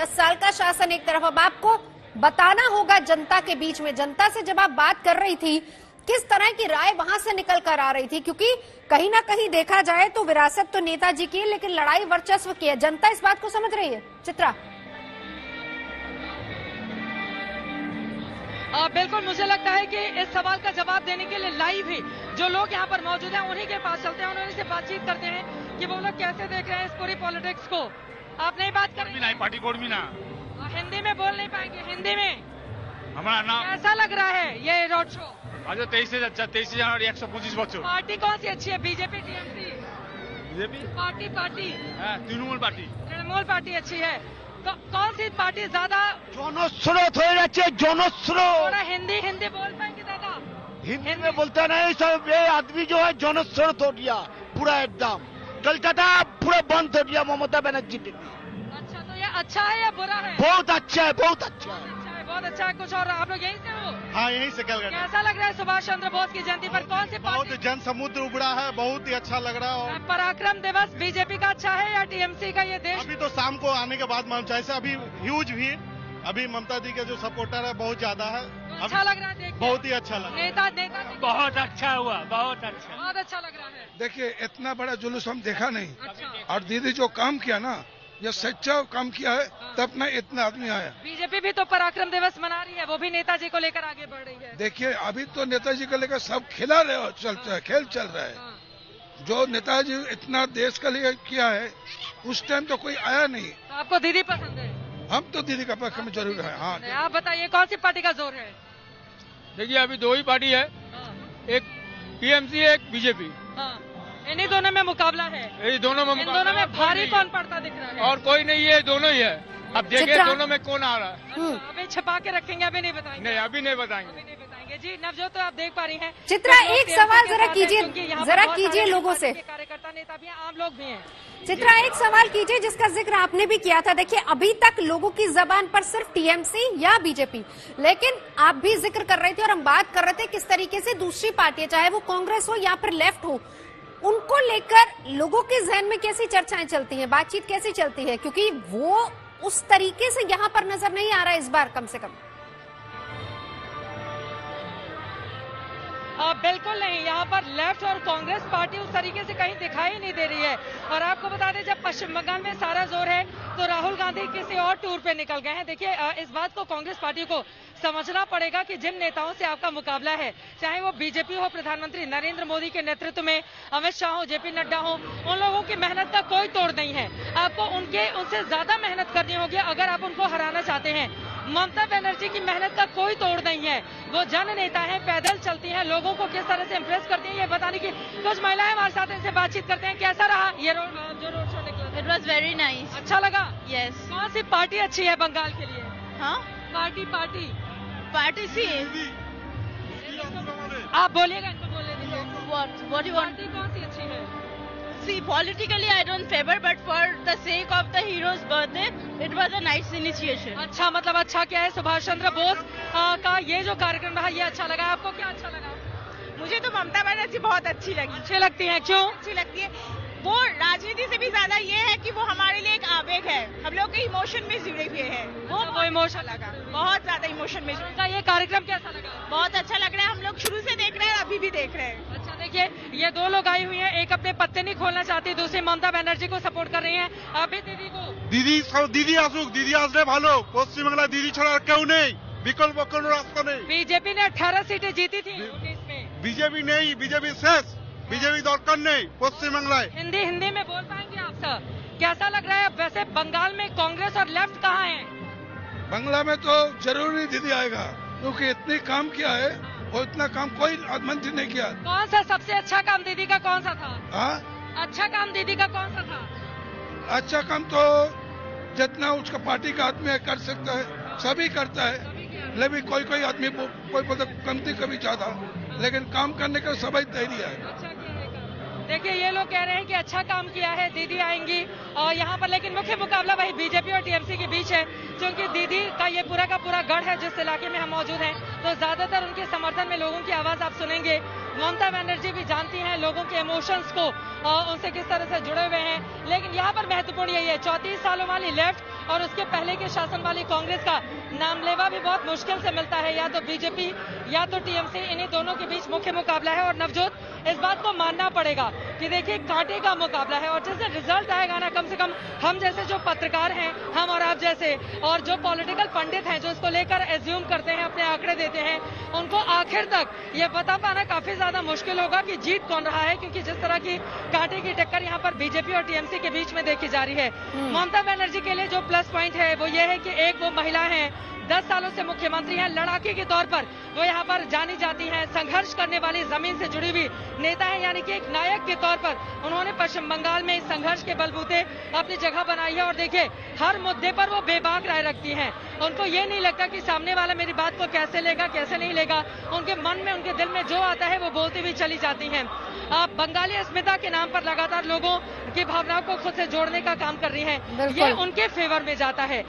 10 साल का शासन एक तरफ, अब आपको बताना होगा जनता के बीच में, जनता से जब आप बात कर रही थी किस तरह की राय वहां से निकल कर आ रही थी, क्योंकि कहीं ना कहीं देखा जाए तो विरासत तो नेताजी की है लेकिन लड़ाई वर्चस्व की है। जनता इस बात को समझ रही है चित्रा? बिल्कुल, मुझे लगता है कि इस सवाल का जवाब देने के लिए लाइव ही जो लोग यहाँ पर मौजूद हैं उन्हीं के पास चलते हैं, उन्हीं से बातचीत करते हैं कि वो लोग कैसे देख रहे हैं इस पूरी पॉलिटिक्स को। आप नहीं बात कर नहीं, पार्टी कोड भी ना हिंदी में बोल नहीं पाएंगे, हिंदी में हमारा नाम कैसा लग रहा है ये रोड शो? आज 23 जनवरी 125 बच्चों। पार्टी कौन सी अच्छी है? BJP, TMC? BJP party Trinamool party. Trinamool party अच्छी है। कौन सी पार्टी ज्यादा জনস্রোত হয়ে যাচ্ছে, জনস্রোত। थोड़ा हिंदी बोल पाएंगे दादा? हिंदी में बोलता नहीं, सब ये आदमी जो है जनस्रोत हो गया पूरा एकदम। कलकत्ता पूरा बंद हो गया ममता बनर्जी ने। अच्छा, तो ये अच्छा है या बुरा है? बहुत अच्छा है, बहुत अच्छा है, बहुत अच्छा है। कुछ और आप लोग यहीं से हो? हाँ, यहीं से कल कैसा लग रहा है सुभाष चंद्र बोस की जयंती पर? कौन सी बहुत पार्टी? जन समुद्र उबड़ा है, बहुत ही अच्छा लग रहा है। पराक्रम दिवस बीजेपी का अच्छा है या टीएमसी का? ये देश अभी तो शाम को आने के बाद मालूम चले, अभी ह्यूज भीड़, अभी ममता दी के जो सपोर्टर है बहुत ज्यादा है। अच्छा लग रहा है देख के? बहुत ही अच्छा लग रहा है। नेता बहुत अच्छा हुआ, बहुत अच्छा। बहुत अच्छा लग रहा है। देखिए, इतना बड़ा जुलूस हम देखा नहीं। अच्छा। और दीदी जो काम किया ना, ये सच्चा काम किया है, तब ना इतना आदमी आया। बीजेपी भी तो पराक्रम दिवस मना रही है, वो भी नेताजी को लेकर आगे बढ़ रही है। देखिए, अभी तो नेताजी को लेकर सब खिला रहे चलता है, खेल चल रहा है। जो नेताजी इतना देश के लिए किया है, उस टाइम तो कोई आया नहीं। तो आपको दीदी पसंद है? हम तो दीदी का पक्ष में जरूर है। हाँ, आप बताइए कौन सी पार्टी का जोर है? देखिए, अभी दो ही पार्टी है, एक टीएमसी है, एक बीजेपी। इन्हीं दोनों में मुकाबला है। ये दोनों में इन दोनों में भारी कौन पड़ता दिख रहा है? और कोई नहीं है, दोनों ही है। अब देखिए दोनों में कौन आ रहा है। अभी छुपा के रखेंगे, अभी नहीं बताएंगे? नहीं, अभी नहीं बताएंगे। जी नवजोत, तो आप देख पा रही हैं चित्रा, एक सवाल जरा कीजिए लोगों से। कार्यकर्ता नेता भी हैं, आम लोग भी हैं। चित्रा, एक सवाल कीजिए जिसका जिक्र आपने भी किया था। देखिए, अभी तक लोगों की जबान पर सिर्फ टीएमसी या बीजेपी, लेकिन आप भी जिक्र कर रहे थे और हम बात कर रहे थे किस तरीके से दूसरी पार्टियां, चाहे वो कांग्रेस हो या फिर लेफ्ट हो, उनको लेकर लोगों के जहन में कैसी चर्चाएं चलती हैं, बातचीत कैसी चलती है, क्योंकि वो उस तरीके से यहाँ पर नजर नहीं आ रहा है इस बार कम से कम। बिल्कुल नहीं, यहाँ पर लेफ्ट और कांग्रेस पार्टी उस तरीके से कहीं दिखाई नहीं दे रही है। और आपको बता दें, जब पश्चिम बंगाल में सारा जोर है तो राहुल गांधी किसी और टूर पे निकल गए हैं। देखिए, इस बात को कांग्रेस पार्टी को समझना पड़ेगा कि जिन नेताओं से आपका मुकाबला है, चाहे वो बीजेपी हो, प्रधानमंत्री नरेंद्र मोदी के नेतृत्व में अमित शाह हो, जेपी नड्डा हो, उन लोगों की मेहनत का कोई तोड़ नहीं है। आपको उनसे ज्यादा मेहनत करनी होगी अगर आप उनको हराना चाहते हैं। ममता बनर्जी की मेहनत का कोई तोड़ नहीं है। वो जन नेता है, पैदल चलती हैं, लोगों को किस तरह से इम्प्रेस करती हैं ये बताने की कुछ महिलाएं हमारे साथ इनसे बातचीत करते हैं। कैसा रहा ये जो रोड शो निकला? It was very nice. अच्छा लगा? यस। कौन सी पार्टी अच्छी है बंगाल के लिए? हाँ, पार्टी सी। आप बोलिएगा, इनको बोलने दीजिए। what you want? पार्टी कौन सी अच्छी है? See, politically I don't favor, but for the sake of the hero's birthday, it was a nice initiation. अच्छा, मतलब अच्छा क्या है? सुभाष चंद्र बोस का ये जो कार्यक्रम रहा, ये अच्छा लगा। आपको क्या अच्छा लगा? मुझे तो ममता बनर्जी बहुत अच्छी लगी। अच्छी लगती है? क्यों अच्छी लगती है? वो राजनीति से भी ज्यादा ये है कि वो हमारे लिए एक आवेग है, हम लोग के इमोशन में जुड़े हुए हैं। वो इमोशन लगा, बहुत ज्यादा इमोशन में उनका ये कार्यक्रम कैसा लगा? बहुत अच्छा लग रहा है। हम लोग शुरू से देख रहे हैं, अभी भी देख रहे हैं। अच्छा, देखिए, ये दो लोग आई हुई हैं, एक अपने पत्ते नहीं खोलना चाहती, दूसरी ममता बनर्जी को सपोर्ट कर रही हैं। अभी दीदी को দিদি আসুক, দিদি আসলে ভালো। পশ্চিমবাংলা দিদি ছাড়া আর কেউ নেই, বিকল্প কোনো রাস্তা নেই। बीजेपी ने 18 सीटें जीती थी 19 में। বিজেপি নেই, বিজেপি শেষ, বিজেপি দরকার নেই পশ্চিমবাংলায়। हिंदी में बोल पाएंगे आप सर? कैसा लग रहा है? वैसे बंगाल में कांग्रेस और लेफ्ट कहाँ है? बंगला में तो जरूर ही दीदी आएगा, क्योंकि इतनी काम किया है और इतना काम कोई मंत्री नहीं किया। कौन सा सबसे अच्छा काम दीदी का कौन सा था? हाँ, अच्छा काम दीदी का कौन सा था? अच्छा काम तो जितना उसका पार्टी का आदमी कर सकता है, सभी करता है। लेकिन कोई आदमी कोई कमती कभी चाहता, लेकिन काम करने का सभी तैयारी है। अच्छा किया है काम। देखिए, ये लोग कह रहे हैं कि अच्छा काम किया है, दीदी आएंगी और यहाँ पर, लेकिन मुख्य मुकाबला वही बीजेपी और टीएमसी के बीच है, क्योंकि दीदी का ये पूरा का पूरा गढ़ है जिस इलाके में हम मौजूद हैं, तो ज्यादातर उनके समर्थन में लोगों की आवाज आप सुनेंगे। ममता बनर्जी भी जानती हैं लोगों के इमोशंस को, उनसे किस तरह से जुड़े हुए हैं। लेकिन यहाँ पर महत्वपूर्ण यही है, 34 सालों वाली लेफ्ट और उसके पहले के शासन वाली कांग्रेस का नामलेवा भी बहुत मुश्किल से मिलता है। या तो बीजेपी या तो टीएमसी, इन्हीं दोनों के बीच मुख्य मुकाबला है। और नवजोत, इस बात को मानना पड़ेगा कि देखिए कांटे का मुकाबला है, और जैसे रिजल्ट आएगा ना, कम से कम हम जैसे जो पत्रकार हैं, हम और आप जैसे, और जो पॉलिटिकल पंडित हैं जो इसको लेकर एज्यूम करते हैं, अपने आंकड़े देते हैं, उनको आखिर तक ये बता पाना काफी ज्यादा मुश्किल होगा कि जीत कौन रहा है, क्योंकि जिस तरह की कांटे की टक्कर यहाँ पर बीजेपी और टीएमसी के बीच में देखी जा रही है। ममता बनर्जी के लिए जो प्लस पॉइंट है वो ये है कि एक वो महिला है, 10 सालों से मुख्यमंत्री हैं, लड़ाके के तौर पर वो यहाँ पर जानी जाती हैं, संघर्ष करने वाली, जमीन से जुड़ी हुई नेता है, यानी कि एक नायक के तौर पर उन्होंने पश्चिम बंगाल में इस संघर्ष के बलबूते अपनी जगह बनाई है। और देखिए हर मुद्दे पर वो बेबाक राय रखती हैं, उनको ये नहीं लगता कि सामने वाला मेरी बात को कैसे लेगा कैसे नहीं लेगा, उनके मन में उनके दिल में जो आता है वो बोलती हुई चली जाती हैं। आप बंगाली अस्मिता के नाम पर लगातार लोगों की भावनाओं को खुद से जोड़ने का काम कर रही हैं, ये उनके फेवर में जाता है।